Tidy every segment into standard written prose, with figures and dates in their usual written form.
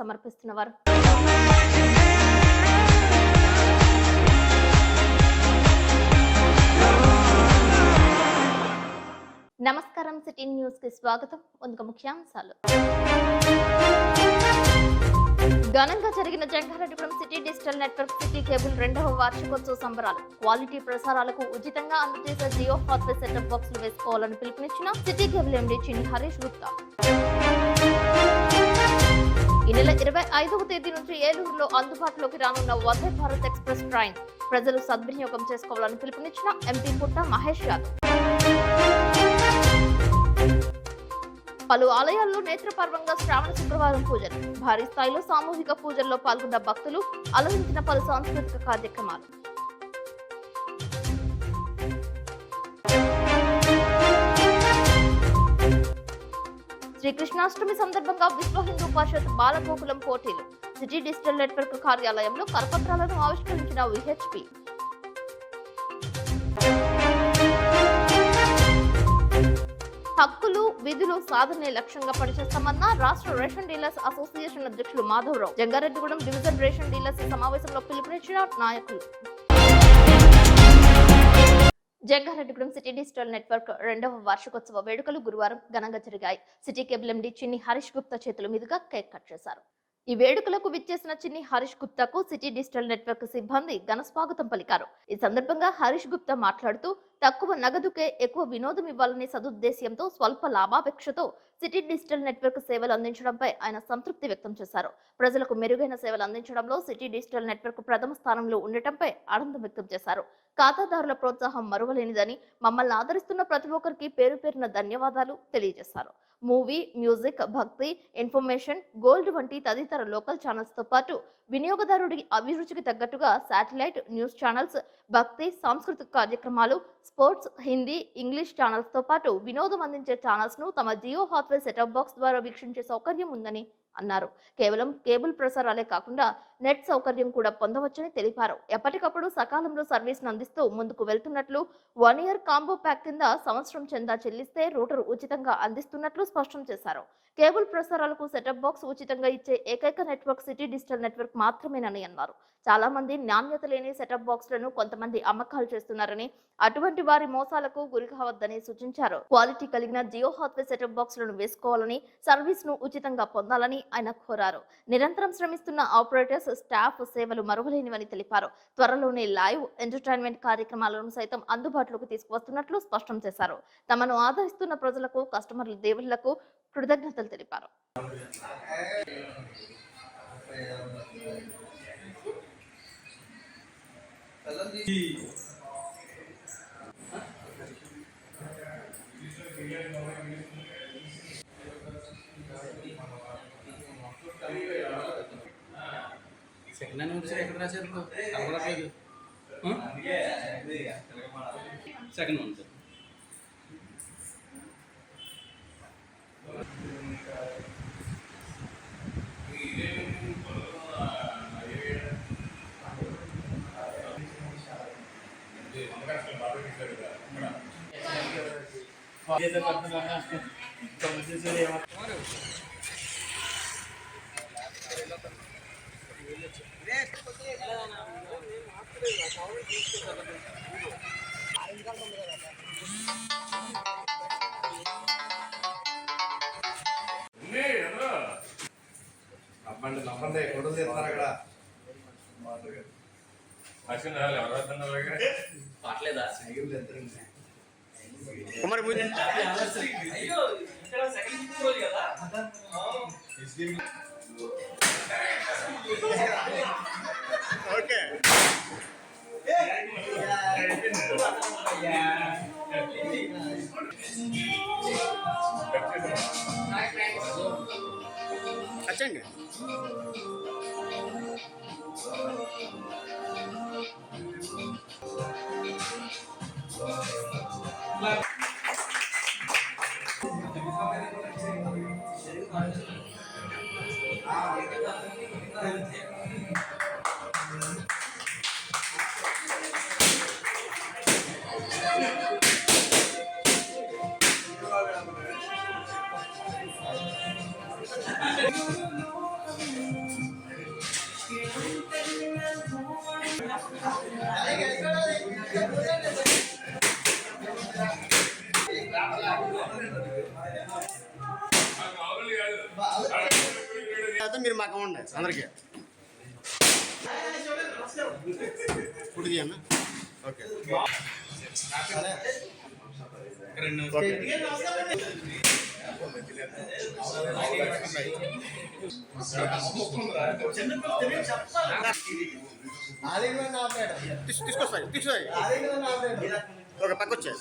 సమర్పిస్తున్నవారు. నమస్కారం, city news కి స్వాగతం. ముందుగా ముఖ్యాంశాలు. ఘనంగా జరిగిన Jangareddygudem city digital network city cable 2వ వార్షికోత్సవ సంబరాలు. క్వాలిటీ ప్రసారాలకు ఉచితంగా అందజేసే జియో హాట్వే సెటప్ బాక్సులు వేసుకోవాలని పిలుపునిచ్చిన సిటీ కేబుల్ ఎండీ చిన్ని హరీష్ గుప్తా. ఈ నెల 25వ తేదీ నుంచి ఏలూరులో అందుబాటులోకి రానున్న వందే భారత్ ఎక్స్ప్రెస్ ట్రైన్ ప్రజలు సద్వినియోగం చేసుకోవాలని పిలుపునిచ్చిన ఎంపీ పుట్ట మహేష్ యాదవ్. పలు ఆలయాల్లో నేత్రపర్వంగా శ్రావణ శుక్రవారం పూజలు. భారీ స్థాయిలో సామూహిక పూజల్లో పాల్గొన్న భక్తులు, అలరించిన పలు సాంస్కృతిక కార్యక్రమాలు. శ్రీకృష్ణాష్టమి సందర్భంగా విశ్వ హిందూ పరిషత్ బాలగోకులం పోటీలు. సిటీ డిజిటల్ నెట్వర్క్ కార్యాలయంలో కరపత్రాలను ఆవిష్కరించిన విహెచ్పి. హక్కులు, విధులు సాధనే లక్ష్యంగా పనిచేస్తామన్న రాష్ట్ర రేషన్ డీలర్స్ అసోసియేషన్ అధ్యక్షులు Madhavarao. Jangareddygudem division ration dealers సమావేశంలో పిలుపునిచ్చిన నాయకులు. జంగారెడ్డిగూడెం సిటీ డిజిటల్ నెట్వర్క్ 2వ వార్షికోత్సవ వేడుకలు గురువారం ఘనంగా జరిగాయి. సిటీ కేబుల్ ఎండీ చిన్ని హరీష్ గుప్తా చేతుల మీదుగా కేక్ కట్ చేశారు. ఈ వేడుకలకు విచ్చేసిన చిన్ని హరీష్ గుప్తాకు సిటీ డిజిటల్ నెట్వర్క్ సిబ్బంది ఘన స్వాగతం పలికారు. ఈ సందర్భంగా హరీష్ గుప్తా మాట్లాడుతూ, తక్కువ నగదుకే ఎక్కువ వినోదం ఇవ్వాలనే సదుద్దేశ్యంతో స్వల్ప లాభాపేక్షతో సిటీ డిజిటల్ నెట్వర్క్ సేవలు అందించడంపై ఆయన సంతృప్తి వ్యక్తం చేశారు. ప్రజలకు మెరుగైన సేవలు అందించడంలో సిటీ డిజిటల్ నెట్వర్క్ ప్రథమ స్థానంలో ఉండటంపై ఆనందం వ్యక్తం చేశారు. ఖాతాదారుల ప్రోత్సాహం మరువలేనిదని, మమ్మల్ని ఆదరిస్తున్న ప్రతి ఒక్కరికి పేరు పేరున ధన్యవాదాలు తెలియజేశారు. మూవీ, మ్యూజిక్, భక్తి, ఇన్ఫర్మేషన్, గోల్డ్ వంటి తదితర లోకల్ ఛానల్స్ తో పాటు వినియోగదారుడి అభిరుచికి తగ్గట్టుగా శాటిలైట్ న్యూస్ ఛానల్స్, భక్తి, సాంస్కృతిక కార్యక్రమాలు, స్పోర్ట్స్, హిందీ, ఇంగ్లీష్ ఛానల్స్ తో పాటు వినోదం అందించే ఛానల్స్ ను తమ జియో హాట్వే సెటప్ బాక్స్ ద్వారా వీక్షించే సౌకర్యం ఉందని అన్నారు. కేవలం కేబుల్ ప్రసారాలే కాకుండా నెట్ సౌకర్యం కూడా పొందవచ్చని తెలిపారు. ఎప్పటికప్పుడు సకాలంలో సర్వీస్ అందిస్తూ ముందుకు వెళ్తున్నట్లు, 1 ఇయర్ కాంబో ప్యాక్ కింద సంవత్సరం చందా చెల్లిస్తే రూటర్ ఉచితంగా అందిస్తున్నట్లు స్పష్టం చేశారు. కేబుల్ ప్రసారాలకు సెటప్ బాక్స్ ఉచితంగా ఇచ్చే ఏకైక నెట్వర్క్ సిటీ డిజిటల్ నెట్వర్క్ మాత్రమేనని అన్నారు. చాలా మంది నాణ్యత లేని సెటప్ బాక్స్లను కొంతమంది అమ్మకాలు చేస్తున్నారని, అటువంటి వారి మోసాలకు గురి కావద్దని సూచించారు. క్వాలిటీ కలిగిన జియో హాట్వే సెటప్ బాక్స్లను వేసుకోవాలని, సర్వీస్ ను ఉచితంగా పొందాలని ఆయన కోరారు. నిరంతరం శ్రమిస్తున్న ఆపరేటర్స్, స్టాఫ్ సేవలు మరువలేనివని తెలిపారు. త్వరలోనే లైవ్ ఎంటర్టైన్మెంట్ కార్యక్రమాలను సైతం అందుబాటులోకి తీసుకువస్తున్నట్లు స్పష్టం చేశారు. తమను ఆదరిస్తున్న ప్రజలకు, కస్టమర్ల దేవుళ్లకు కృతజ్ఞతలు తెలిపారు. సెకండ్ హ్యాండ్ వచ్చి ఎక్కడ రాశారు? కనబడట్లేదు. Second one sir. నమ్మండి ఫోటోలు తీస్తారు అక్కడ. పాటలేదా? ఓకే వచ్చండి. మీరు మాకు ఇవ్వండి అందరికీ కుడి అన్న ఓకే ఓకే తీసుకొస్తాయి ఒక పక్క వచ్చాయి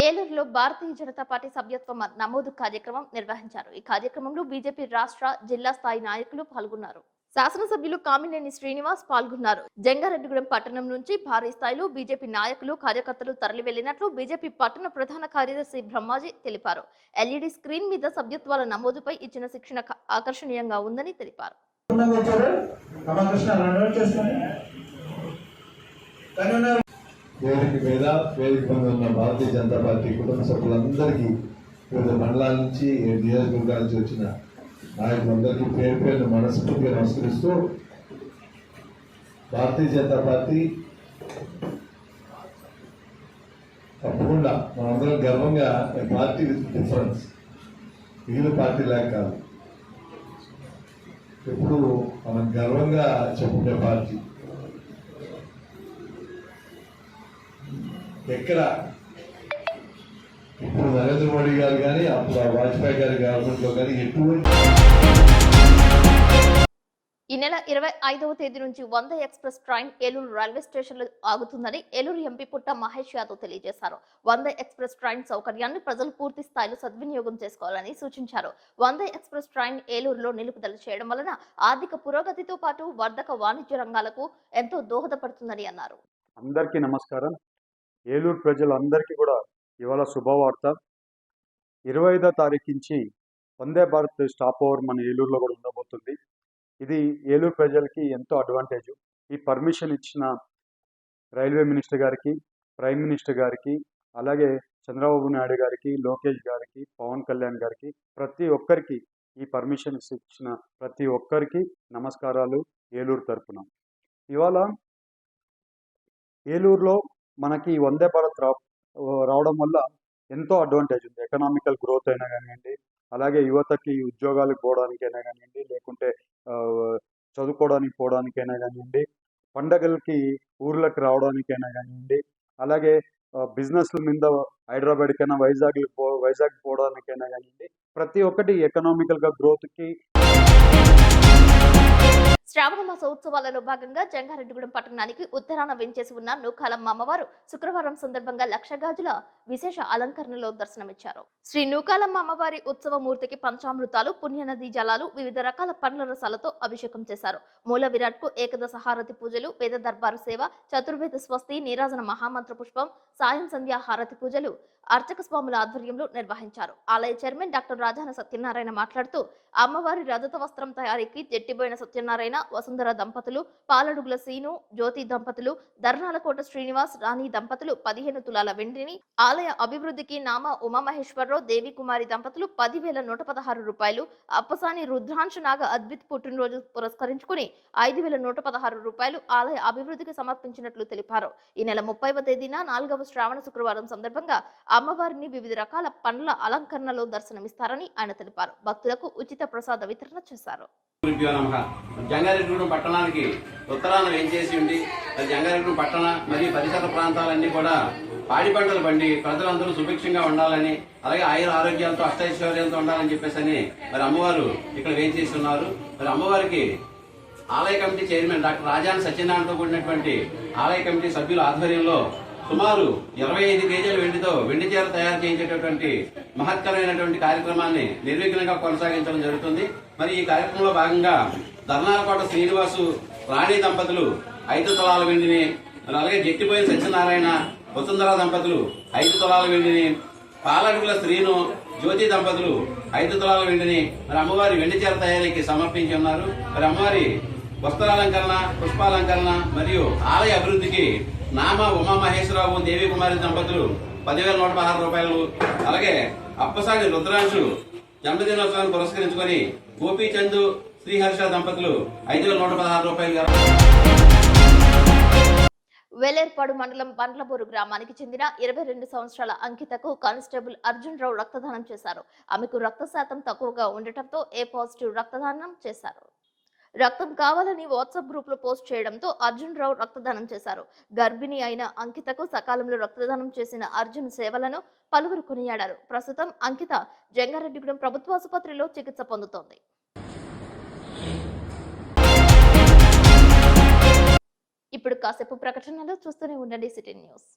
ఏలూరులో భారతీయ జనతా పార్టీ సభ్యత్వ నమోదు కార్యక్రమం నిర్వహించారు. ఈ కార్యక్రమంలో బీజేపీ రాష్ట్ర, జిల్లా స్థాయి నాయకులు పాల్గొన్నారు. శాసనసభ్యులు కామినేని శ్రీనివాస్ పాల్గొన్నారు. జంగారెడ్డిగూడెం పట్టణం నుంచి భారీ స్థాయిలో బీజేపీ నాయకులు, కార్యకర్తలు తరలి వెళ్లినట్లు బీజేపీ పట్టణ ప్రధాన కార్యదర్శి బ్రహ్మాజీ తెలిపారు. ఎల్ఈడి స్క్రీన్ మీద సభ్యత్వాల నమోదుపై ఇచ్చిన శిక్షణ ఆకర్షణీయంగా ఉందని తెలిపారు. వేదిక మీద ఉన్న భారతీయ జనతా పార్టీ కుటుంబ సభ్యులందరికీ వివిధ మండలాల నుంచి నియోజకవర్గాల నుంచి వచ్చిన నాయకులందరికీ పేరు పేరును మనస్ఫూర్తిగా నమస్కరిస్తూ, భారతీయ జనతా పార్టీ తప్పకుండా మనందరం గర్వంగా పార్టీ విత్ డిఫరెన్స్, మిగిలిన పార్టీ లాగా కాదు, ఎప్పుడు మనం గర్వంగా చెప్పుకునే పార్టీ. ఎక్కడ ఇప్పుడు నరేంద్ర మోడీ గారు కానీ అప్పుడు వాజ్పేయి గారి గవర్నమెంట్ లో కానీ ఎటువంటి ఈ నెల 25వ తేదీ నుంచి 100 express train Eluru railway station లో ఆగుతుందని ఏలూరు ఎంపీ పుట్ట మహేష్ యాదవ్ తెలియజేశారు. 100 ఎక్స్ప్రెస్ ట్రైన్ సౌకర్యాన్ని ప్రజలు పూర్తి స్థాయిలో సద్వినియోగం చేసుకోవాలని సూచించారు. 100 ఎక్స్ప్రెస్ ట్రైన్ ఏలూరులో నిలుపుదల చేయడం వలన ఆర్థిక పురోగతితో పాటు వర్ధక వాణిజ్య రంగాలకు ఎంతో దోహదపడుతుందని అన్నారు. అందరికీ నమస్కారం. ఏలూరు ప్రజలందరికీ కూడా ఇవాళ శుభవార్త. 25వ తారీఖు నుంచి వందే భారత్ స్టాప్ ఓవర్ మన ఏలూరులో కూడా ఉండబోతుంది. ఇది ఏలూరు ప్రజలకి ఎంతో అడ్వాంటేజ్. ఈ పర్మిషన్ ఇచ్చిన రైల్వే మినిస్టర్ గారికి, ప్రైమ్ మినిస్టర్ గారికి, అలాగే చంద్రబాబు నాయుడు గారికి, లోకేష్ గారికి, పవన్ కళ్యాణ్ గారికి, ప్రతి ఒక్కరికి ఈ పర్మిషన్ ఇచ్చిన ప్రతి ఒక్కరికి నమస్కారాలు ఏలూరు తరపున. ఇవాళ ఏలూరులో మనకి వందే భారత్ రావడం వల్ల ఎంతో అడ్వాంటేజ్ ఉంది. ఎకనామికల్ గ్రోత్ అయినా కానివ్వండి, అలాగే యువతకి ఉద్యోగాలకు పోవడానికైనా కానివ్వండి, లేకుంటే చదువుకోవడానికి పోవడానికైనా కానివ్వండి, పండగలకి ఊర్లకు రావడానికైనా కానివ్వండి, అలాగే బిజినెస్ల మీద హైదరాబాద్కైనా వైజాగ్ పోవడానికైనా కానివ్వండి, ప్రతి ఒక్కటి ఎకనామికల్గా గ్రోత్కి. శ్రావణ మాస ఉత్సవాలలో భాగంగా జంగారెడ్డిగూడెం పట్టణానికి ఉత్తరాన వెంచేసి ఉన్న నూకాలమ్మ అమ్మవారు శుక్రవారం సందర్భంగా లక్ష గాజుల విశేష అలంకరణలో దర్శనమిచ్చారు. శ్రీ నూకాలమ్మ అమ్మవారి ఉత్సవ మూర్తికి పంచామృతాలు, పుణ్యనది జలాలు, వివిధ రకాల పండ్ల రసాలతో అభిషేకం చేశారు. మూల విరాట్ కు ఏకదశ హారతి పూజలు, వేద దర్బారు సేవ, చతుర్వేద స్వస్తి, నీరాజన మహామంత్ర పుష్పం, సాయం సంధ్యా హారతి పూజలు అర్చక స్వాముల ఆధ్వర్యంలో నిర్వహించారు. ఆలయ చైర్మన్ డాక్టర్ రాజాన సత్యనారాయణ మాట్లాడుతూ, అమ్మవారి రజత వస్త్రం తయారీకి జట్టిబోయిన సత్యనారాయణ, వసుంధర దంపతులు, పాలడుగుల సీను, జ్యోతి దంపతులు, ధర్నాలకోట శ్రీనివాస్, రాణి దంపతులు 15 తులాల వెండిని, ఆలయ అభివృద్ధికి నామ ఉమామహేశ్వరరావు, దేవి కుమారి దంపతులు 10,116 రూపాయలు, అప్పసాని రుద్రాంశ నాగ అద్భుత్ పుట్టినరోజు పురస్కరించుకుని 5,116 రూపాయలు ఆలయ అభివృద్ధికి సమర్పించినట్లు తెలిపారు. ఈ నెల 30వ తేదీన 4వ శ్రావణ శుక్రవారం సందర్భంగా అమ్మవారిని వివిధ రకాల పండ్ల అలంకరణలో దర్శనమిస్తారని ఆయన తెలిపారు. భక్తులకు ఉచిత ప్రసాద వితరణ చేశారు. జంగారెడ్డిగూడెం పట్టణానికి ఉత్తరాన వేంచేసి ఉండి జంగారెడ్డిగూడెం పట్టణ మరియు పరిసర ప్రాంతాలన్నీ కూడా పాడి పంటలు పండి ప్రజలందరూ సుభిక్షంగా ఉండాలని, అలాగే ఆయుర ఆరోగ్యాలతో అష్టైశ్వర్యాలతో ఉండాలని చెప్పేసి మరి అమ్మవారు ఇక్కడ వేంచేసి ఉన్నారు. మరి అమ్మవారికి ఆలయ కమిటీ చైర్మన్ డాక్టర్ రాజాన సత్యనారాయణతో కూడినటువంటి ఆలయ కమిటీ సభ్యుల ఆధ్వర్యంలో సుమారు 25 కేజీల వెండితో వెండి చీర తయారు చేయించేటటువంటి మహత్తరమైనటువంటి కార్యక్రమాన్ని నిర్విఘ్నంగా కొనసాగించడం జరుగుతుంది. మరి ఈ కార్యక్రమంలో భాగంగా ధర్నాలకోట శ్రీనివాసు, రాణి దంపతులు 5 తులాల వెండిని, అలాగే జట్టిపోయిన సత్యనారాయణ, వసుంధర దంపతులు 5 తులాల వెండిని, పాలడుగుల శ్రీను జ్యోతి దంపతులు 5 తులాల వెండిని మరి అమ్మవారి వెండి చీర తయారీకి సమర్పించి ఉన్నారు. మరి అమ్మవారి వస్త్రాలంకరణ, పుష్పాలంకరణ మరియు ఆలయ అభివృద్ధికి నామ ఉమామహేశ్వరరావు దేవి కుమారి దంపతులు 10,116 రూపాయలు, అలాగే అప్పసాని రుద్రాంశు జన్మదినోత్సవాన్ని పురస్కరించుకొని గోపీచంద్ శ్రీహర్ష దంపతులు 5,116 రూపాయలు. వేలేర్పాడు మండలం బండ్లబోరు గ్రామానికి చెందిన 22 సంవత్సరాల అంకితకు కానిస్టేబుల్ అర్జున్ రావు రక్తదానం చేశారు. ఆమెకు రక్త శాతం తక్కువగా ఉండటంతో ఏ పాజిటివ్ రక్తదానం చేశారు. రక్తం కావాలని వాట్సాప్ గ్రూప్ లో పోస్ట్ చేయడంతో అర్జున్ రావు రక్తదానం చేశారు. గర్భిణి అయిన అంకితకు సకాలంలో రక్తదానం చేసిన అర్జున్ సేవలను పలువురు కొనియాడారు. ప్రస్తుతం అంకిత జంగారెడ్డిగూడెం ప్రభుత్వ ఆసుపత్రిలో చికిత్స పొందుతోంది. ఇప్పుడు కాసేపు ప్రకటనలు చూస్తూనే ఉండండి city news.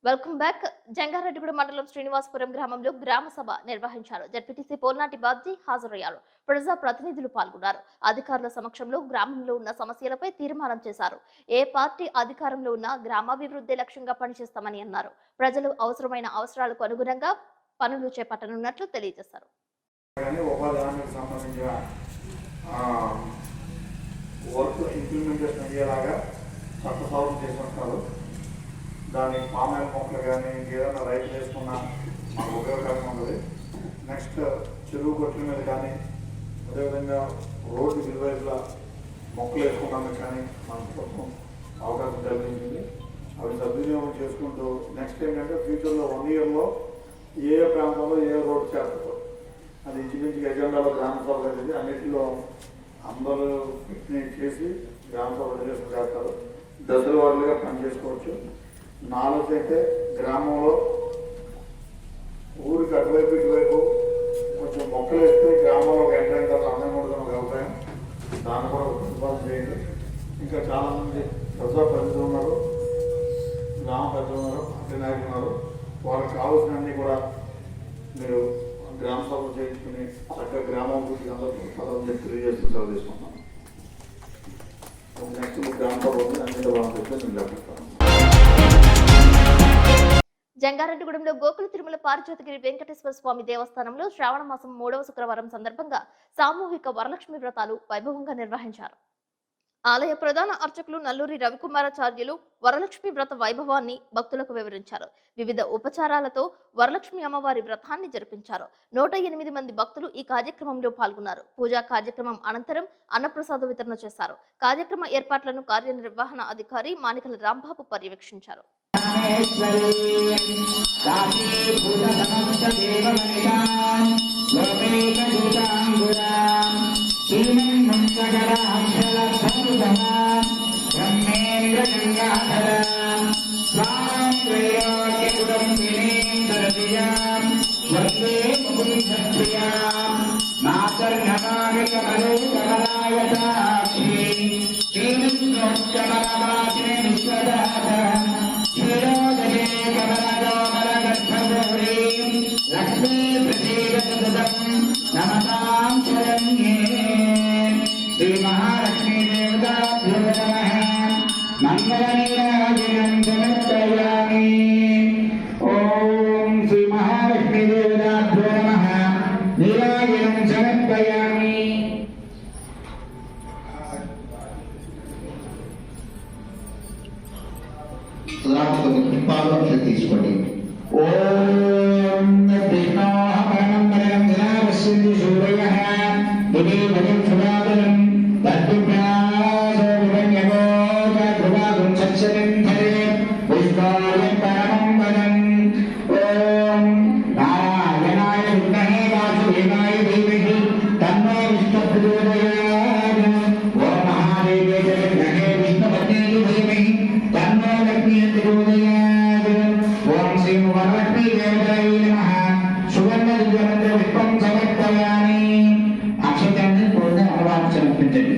Welcome back. Jangareddygudem మండలం శ్రీనివాసపురం గ్రామంలో గ్రామ సభ నిర్వహించారు. జడ్పీటీసీ పోల్నాటి బాబ్జీ హాజరయ్యారు. ప్రజా ప్రతినిధులు పాల్గొన్నారు. అధికారుల సమక్షంలో గ్రామంలో ఉన్న సమస్యలపై తీర్మానం చేశారు. ఏ పార్టీ అధికారంలో ఉన్నా గ్రామాభివృద్ధి లక్ష్యంగా పనిచేస్తామని అన్నారు. ప్రజలు అవసరాలకు అనుగుణంగా పనులు చేపట్టనున్నట్లు తెలియజేశారు. దాని పామాయిల్ మొక్కలు కానీ ఇంకేదైనా రైతు వేసుకున్నా మాకు ఉపయోగకరంగా ఉంటుంది. నెక్స్ట్ చెరువు గొట్ల మీద కానీ అదేవిధంగా రోడ్డు ఇరువైపులా మొక్కలు వేసుకోవడానికి కానీ మన ప్రభుత్వం అవకాశం కల్పించింది. అవి సద్వినియోగం చేసుకుంటూ నెక్స్ట్ ఏంటంటే ఫ్యూచర్లో 1 ఇయర్లో ఏ ప్రాంతంలో ఏ రోడ్డు చేస్తారు అది ఇంచుమించుగా ఎజెండాలో గ్రామ సభలు అనేది అన్నింటిలో అందరూ పిక్నిక్ చేసి గ్రామ సభలు చేస్తారు. దశల వారీగా పనిచేసుకోవచ్చు. నాలుగు అయితే గ్రామంలో ఊరికి అటువైపు ఇటువైపు కొంచెం మొక్కలు వేస్తే గ్రామంలో ఒక ఎంటర్ అందరం కూడా ఒక అభిప్రాయం. దాన్ని కూడా ప్రతిపాదన చేయండి. ఇంకా చాలామంది ప్రజా ప్రతినిధులు ఉన్నారు, గ్రామ ప్రజలు ఉన్నారు, పార్టీ నాయకులు ఉన్నారు. వాళ్ళకి కావాల్సినవన్నీ కూడా మీరు గ్రామ సభలు చేయించుకుని చక్కగా గ్రామాభివృద్ధికి అందరూ పదవి చెప్పి తెలియజేస్తూ సెలవు తీసుకుంటాను. నెక్స్ట్ గ్రామ సభ ఉంది, అన్నింటి వాళ్ళని చెప్తే నేను చెప్పిస్తాను. జంగారెడ్డిగూడెంలో గోకుల తిరుమల పారిజాతగిరి వెంకటేశ్వర స్వామి దేవస్థానంలో శ్రావణ మాసం 3వ శుక్రవారం సందర్భంగా సామూహిక వరలక్ష్మి వ్రతాలు వైభవంగా నిర్వహించారు. ఆలయ ప్రధాన అర్చకులు నల్లూరి రవికుమారాచార్యులు వరలక్ష్మి వ్రత వైభవాన్ని భక్తులకు వివరించారు. వివిధ ఉపచారాలతో వరలక్ష్మి అమ్మవారి వ్రతాన్ని జరిపించారు. 108 మంది భక్తులు ఈ కార్యక్రమంలో పాల్గొన్నారు. పూజా కార్యక్రమం అనంతరం అన్నప్రసాద వితరణ చేశారు. కార్యక్రమ ఏర్పాట్లను కార్యనిర్వహణ అధికారి మానికల రాంబాబు పర్యవేక్షించారు. లక్ష్మీ ప్రతీక ఓం విష్ణోహరణం జనావస్యంతి సూరయః దివి భజం సురాబలం తద్విభ్యాసోభిమన్యవో ధ్రువాగం సత్సరం భరే విష్ణోయం పరమం వదం ఓం నారాయణాయ విద్మహే వాసుదేవాయ ధీమహి తన్నో విష్ణు ప్రచోదయాత్ ఓం మహాదేవాయ విద్మహే విష్ణుపత్నే ధీమహి తన్నో లక్ష్మీ ప్రచోదయాత్ ఓం శ్రీ వరలక్ష్మీ దేవతాయ నమః సువర్ణ దివ్యమంత్ర పుష్పం సమర్పయామి అక్షతాన్ని పూర్ణ అవార్డు సమర్పించండి.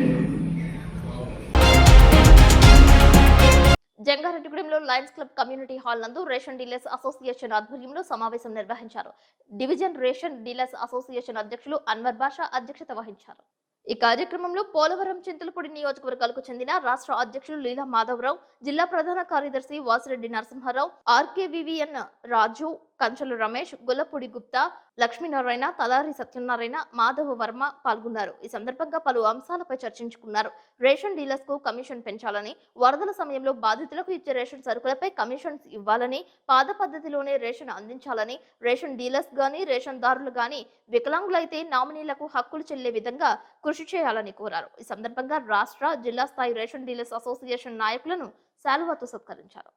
జంగారెడ్డిగూడెంలో లయన్స్ క్లబ్ కమ్యూనిటీ హాల్ నందు రేషన్ డీలర్స్ అసోసియేషన్ ఆధ్వర్యంలో సమావేశం నిర్వహించారు. డివిజన్ రేషన్ డీలర్స్ అసోసియేషన్ అధ్యక్షులు అన్వర్ బాషా అధ్యక్షత వహించారు. ఈ కార్యక్రమంలో పోలవరం చింతలపూడి నియోజకవర్గాలకు చెందిన రాష్ట్ర అధ్యక్షులు లీలా మాధవరావు, జిల్లా ప్రధాన కార్యదర్శి వాసిరెడ్డి నరసింహారావు, ఆర్కేవివిఎన్ రాజు, కంచలు రమేష్, గొల్లపూడి గుప్తా, లక్ష్మీనారాయణ, తలారి సత్యనారాయణ, మాధవ వర్మ పాల్గొన్నారు. ఈ సందర్భంగా పలు అంశాలపై చర్చించుకున్నారు. రేషన్ డీలర్స్ కు కమిషన్ పెంచాలని, వరదల సమయంలో బాధితులకు ఇచ్చే రేషన్ సరుకులపై కమిషన్స్ ఇవ్వాలని, పాద పద్ధతిలోనే రేషన్ అందించాలని, రేషన్ డీలర్స్ గాని రేషన్ దారులు గాని వికలాంగులైతే నామినీలకు హక్కులు చెల్లే విధంగా కృషి చేయాలని కోరారు. ఈ సందర్భంగా రాష్ట్ర, జిల్లా స్థాయి రేషన్ డీలర్స్ అసోసియేషన్ నాయకులను శాలువాతో సత్కరించారు.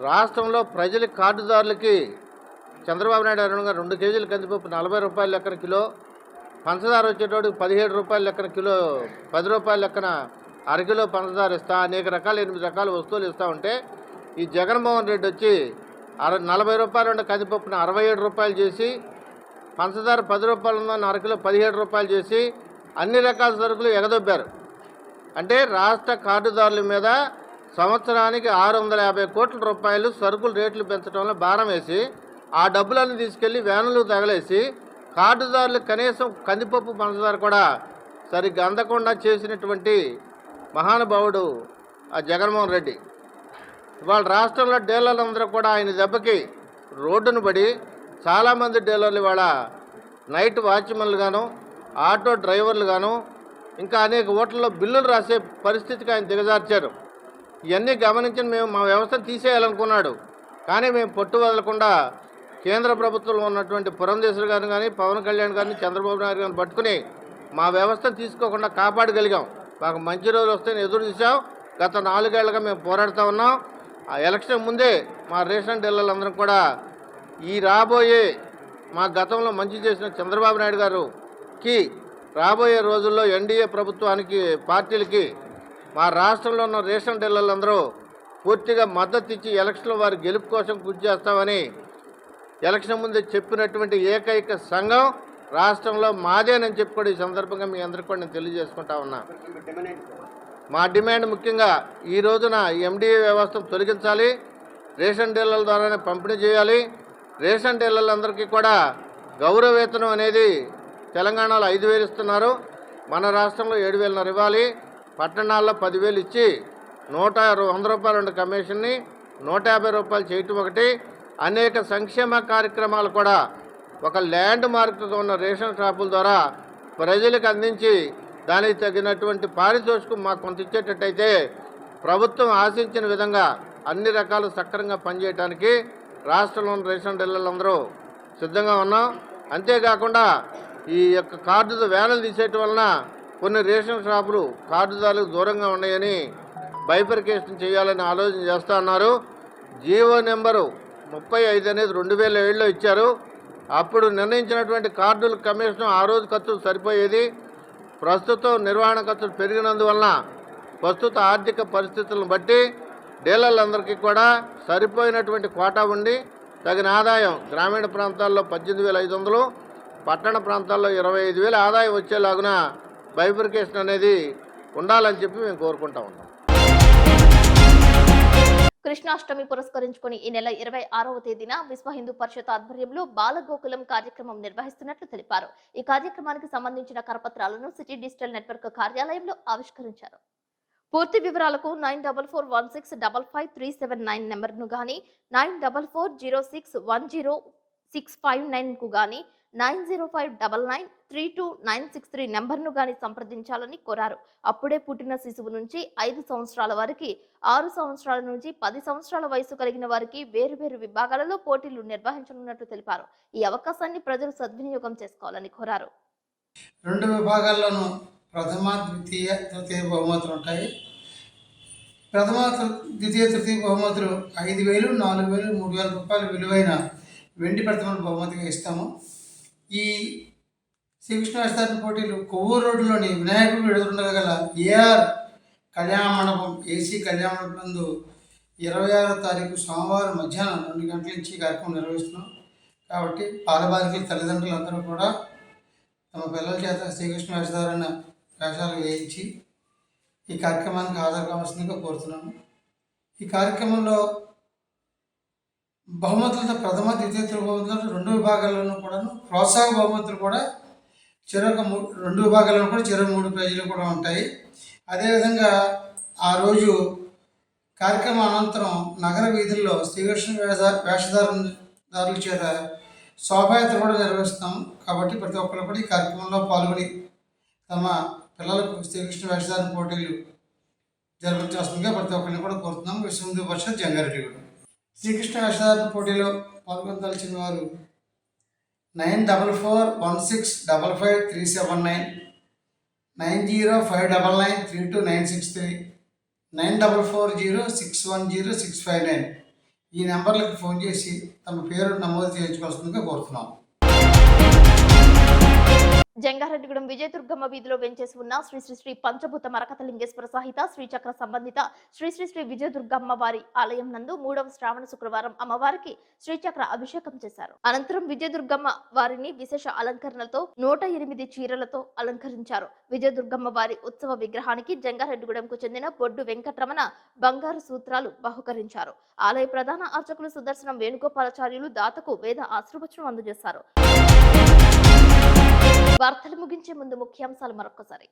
రాష్ట్రంలో ప్రజల కార్డుదారులకి చంద్రబాబు నాయుడు అనుగుణంగా 2 కేజీల కందిపప్పు 40 రూపాయల లెక్కన కిలో, పంచదార వచ్చేటోడికి 17 రూపాయల లెక్కన కిలో, 10 రూపాయల లెక్కన అరకిలో పంచదార ఇస్తా, అనేక రకాల 8 రకాల వస్తువులు ఇస్తూ ఉంటే ఈ జగన్మోహన్ రెడ్డి వచ్చి 40 రూపాయలు ఉండే కందిపప్పును 67 రూపాయలు చేసి, పంచదార 10 రూపాయలు ఉందని అరకిలో 17 రూపాయలు చేసి అన్ని రకాల సరుకులు ఎగదొబ్బారు. అంటే రాష్ట్ర కార్డుదారుల మీద సంవత్సరానికి 650 కోట్ల రూపాయలు సరుకులు రేట్లు పెంచడంలో భారం వేసి ఆ డబ్బులన్నీ తీసుకెళ్లి వ్యానులు తగలేసి కార్డుదారులకు కనీసం కందిపప్పు పంచదార కూడా సరిగ్గా అందకుండా చేసినటువంటి మహానుభావుడు ఆ జగన్మోహన్ రెడ్డి. ఇవాళ రాష్ట్రంలో డీలర్లందరూ కూడా ఆయన దెబ్బకి రోడ్డును పడి చాలామంది డీలర్లు ఇవాళ నైట్ వాచ్మెన్లు గాను, ఆటో డ్రైవర్లు గాను, ఇంకా అనేక ఓట్లలో బిల్లులు రాసే పరిస్థితికి ఆయన దిగజార్చారు. ఇవన్నీ గమనించిన మేము మా వ్యవస్థను తీసేయాలనుకున్నాడు. కానీ మేము పట్టు వదలకుండా కేంద్ర ప్రభుత్వంలో ఉన్నటువంటి పురంధేశ్వరి గారిని కానీ, పవన్ కళ్యాణ్ గారిని, చంద్రబాబు నాయుడు గారిని పట్టుకుని మా వ్యవస్థను తీసుకోకుండా కాపాడగలిగాం. మాకు మంచి రోజులు వస్తాయని ఎదురు చూసాం. గత 4 ఏళ్లుగా మేము పోరాడుతూ ఉన్నాం. ఆ ఎలక్షన్ ముందే మా రేషన్ డీలర్లందరం కూడా ఈ రాబోయే మా గతంలో మంచి చేసిన చంద్రబాబు నాయుడు గారికి రాబోయే రోజుల్లో ఎన్డీఏ ప్రభుత్వానికి, పార్టీలకి మా రాష్ట్రంలో ఉన్న రేషన్ డీలర్లందరూ పూర్తిగా మద్దతు ఇచ్చి ఎలక్షన్లో వారి గెలుపు కోసం కృషి చేస్తామని ఎలక్షన్ ముందే చెప్పినటువంటి ఏకైక సంఘం రాష్ట్రంలో మాదేనని చెప్పి కూడా ఈ సందర్భంగా మీ అందరికీ కూడా నేను తెలియజేసుకుంటా ఉన్నా. మా డిమాండ్ ముఖ్యంగా ఈ రోజున ఎండిఏ వ్యవస్థను తొలగించాలి, రేషన్ డీలర్ల ద్వారానే పంపిణీ చేయాలి. రేషన్ డీలర్లందరికీ కూడా గౌరవ వేతనం అనేది తెలంగాణలో 5,000 ఇస్తున్నారు, మన రాష్ట్రంలో 7,500 ఇవ్వాలి. పట్టణాల్లో 10,000 ఇచ్చి 100 రూపాయలు ఉండే కమిషన్ని 150 రూపాయలు చేయటం ఒకటి. అనేక సంక్షేమ కార్యక్రమాలు కూడా ఒక ల్యాండ్ మార్క్గా ఉన్న రేషన్ షాపుల ద్వారా ప్రజలకు అందించి దానికి తగినటువంటి పారితోషికం మాకు కొంత ఇచ్చేటట్టయితే ప్రభుత్వం ఆశించిన విధంగా అన్ని రకాలు సక్రమంగా పనిచేయడానికి రాష్ట్రంలోని రేషన్ డీలర్లందరూ సిద్ధంగా ఉన్నాం. అంతేకాకుండా ఈ యొక్క కార్డు వ్యానులు తీసేయటం వలన కొన్ని రేషన్ షాపులు కార్డుదారులకు దూరంగా ఉన్నాయని బైఫర్కేషన్ చేయాలని ఆలోచన చేస్తూ ఉన్నారు. జీవో నెంబరు 35 అనేది 2007లో ఇచ్చారు. అప్పుడు నిర్ణయించినటువంటి కార్డుల కమిషన్ ఆ రోజు ఖర్చులు సరిపోయేది. ప్రస్తుతం నిర్వహణ ఖర్చులు పెరిగినందువలన ప్రస్తుత ఆర్థిక పరిస్థితులను బట్టి డీలర్లందరికీ కూడా సరిపోయినటువంటి కోటా ఉండి తగిన ఆదాయం గ్రామీణ ప్రాంతాల్లో 18,500, పట్టణ ప్రాంతాల్లో 25,000 ఆదాయం వచ్చేలాగున బైఫర్కేషన్ అనేది ఉండాలని చెప్పి మేము కోరుకుంటా ఉన్నాం. కృష్ణాష్టమి పురస్కరించుకుని ఈ నెల 26వ తేదీన విశ్వ హిందూ పరిషత్ ఆధ్వర్యంలో బాలగోకులం కార్యక్రమం నిర్వహిస్తున్నట్లు తెలిపారు. ఈ కార్యక్రమానికి సంబంధించిన కరపత్రాలను సిటీ డిజిటల్ నెట్వర్క్ కార్యాలయంలో ఆవిష్కరించారు. పూర్తి వివరాలకు 9441655379 నెంబర్ను గాని, 9440610659 కు గాని, 9059932963 నెంబర్ను గాని సంప్రదించాలని కోరారు. అప్పుడే పుట్టిన శిశువు నుంచి 5 సంవత్సరాల వారికి, 6 సంవత్సరాల నుంచి 10 సంవత్సరాల వయసు కలిగిన వారికి వేరువేరు విభాగాలలో పోటీలు నిర్వహించనున్నట్లు తెలిపారు. ఈ అవకాశాన్ని ప్రజలు సద్వినియోగం చేసుకోవాలని కోరారు. 2 విభాగాల్లోనూ ప్రథమ, ద్వితీయ, తృతీయ బహుమతులు ఉంటాయి. ప్రథమ, ద్వితీయ, తృతీయ బహుమతులు 5,000, 4,000, 3,000 రూపాయల విలువైన వెండి ప్రతిమలు బహుమతిగా ఇస్తాము. ఈ శ్రీకృష్ణ వేషధారణ పోటీలు కొవ్వూరు రోడ్డులోని వినాయకుడు ఎదురుండగా గల ఏఆర్ కళ్యాణ మండపం, ఏసీ కళ్యాణ మండపం నందు 26వ తారీఖు సోమవారం మధ్యాహ్నం 2 గంటల నుంచి కార్యక్రమం నిర్వహిస్తున్నాం. కాబట్టి బాలబాలికల తల్లిదండ్రులు అందరూ కూడా తమ పిల్లల చేత శ్రీకృష్ణ వేషధారణ వేషాలు వేయించి ఈ కార్యక్రమానికి హాజరు కావాల్సిందిగా కోరుతున్నాము. ఈ కార్యక్రమంలో బహుమతులతో ప్రథమ, ద్వితీయ, తృతీయ బహుమతులు 2 విభాగాల్లోనూ కూడాను ప్రోత్సాహక బహుమతులు కూడా చెరొక 2 విభాగాలను కూడా 3 ప్రైజులు కూడా ఉంటాయి. అదేవిధంగా ఆ రోజు కార్యక్రమం అనంతరం నగర వీధుల్లో శ్రీకృష్ణ వేషధారుల చేత శోభాయాత్ర కూడా నిర్వహిస్తాము. కాబట్టి ప్రతి ఒక్కరు కూడా ఈ కార్యక్రమంలో పాల్గొని తమ పిల్లలకు శ్రీకృష్ణ వేషధారణ పోటీలు జరపవలసిందిగా ప్రతి ఒక్కరిని కూడా కోరుతున్నాము. విశ్వ హిందూ పరిషత్ జంగారెడ్డిగూడెం. శ్రీకృష్ణ వేషధారణ పోటీలో పాల్గొనదలిచిన వారు 9441655379, 9059932963, 9440610659 ఈ నెంబర్లకు ఫోన్ చేసి తమ పేరు నమోదు చేయించుకోవాల్సిందిగా కోరుతున్నాం. జంగారెడ్డిగూడెం విజయదుర్గమ్మ వీధిలో వెంచేసి ఉన్న శ్రీ శ్రీ శ్రీ పంచభూత మరకతలింగేశ్వర సహిత శ్రీచక్ర సంబంధిత శ్రీ శ్రీ శ్రీ విజయదుర్గమ్మ వారి ఆలయం నందు 3వ శ్రావణ శుక్రవారం అమ్మవారికి శ్రీచక్ర అభిషేకం చేశారు. అనంతరం విజయదుర్గమ్మ వారిని విశేష అలంకరణలతో 108 చీరలతో అలంకరించారు. విజయదుర్గమ్మ వారి ఉత్సవ విగ్రహానికి జంగారెడ్డిగూడెంకు చెందిన బొడ్డు వెంకటరమణ బంగారు సూత్రాలు బహుకరించారు. ఆలయ ప్రధాన అర్చకులు సుదర్శనం వేణుగోపాలాచార్యులు దాతకు వేద ఆశీర్వచనం అందజేశారు. వార్తలు ముగించే ముందు ముఖ్యాంశాలు మరొకసారి.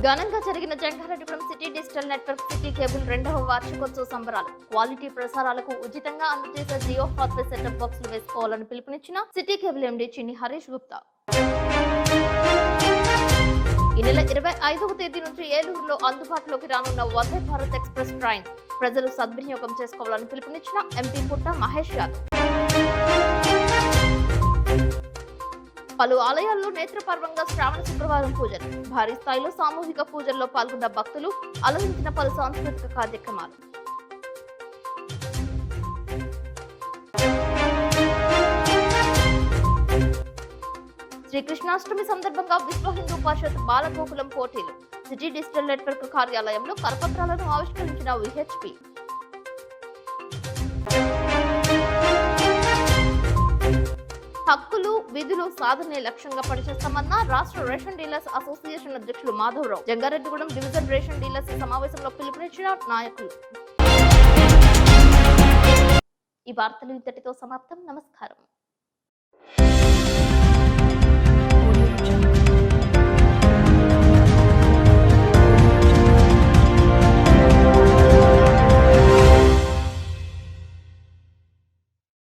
ఘనంగా జరిగిన Jangareddygudem city digital network city cable 2వ వార్షికోత్సవ సంబరాలు. క్వాలిటీ ప్రసారాలకు ఉచితంగా అందజేసే జియో హాత్వే సెటప్ బాక్సులు వేసుకోవాలని పిలుపునిచ్చిన సిటీ కేబుల్ ఎండీ చిన్ని హరీష్ గుప్తా. ఈ నెల 25వ తేదీ నుంచి ఏలూరులో అందుబాటులోకి రానున్న వందే భారత్ ఎక్స్ప్రెస్ ట్రైన్ ప్రజలు సద్వినియోగం చేసుకోవాలని పిలుపునిచ్చిన ఎంపీ పుట్ట మహేష్ యాదవ్. పలు ఆలయాల్లో నేత్రపర్వంగా శ్రావణ శుక్రవారం పూజలు. భారీ స్థాయిలో సామూహిక పూజల్లో పాల్గొన్న భక్తులు, అలరించిన పలు సాంస్కృతిక కార్యక్రమాలు. శ్రీకృష్ణాష్టమి సందర్భంగా విశ్వ హిందూ పరిషత్ బాలగోకులం పోటీలు. సిటీ డిజిటల్ నెట్వర్క్ కార్యాలయంలో కరపత్రాలను ఆవిష్కరించిన విహెచ్పి. హక్కులు, విధులు సాధనే లక్ష్యంగా పనిచేస్తామన్న రాష్ట్ర రేషన్ డీలర్స్ అసోసియేషన్ అధ్యక్షులు Madhavarao. Jangareddygudem division ration dealers సమావేశంలో పిలుపునిచ్చిన నాయకులు. ఈ వార్తలు ఇంతటితో సమాప్తం. నమస్కారం.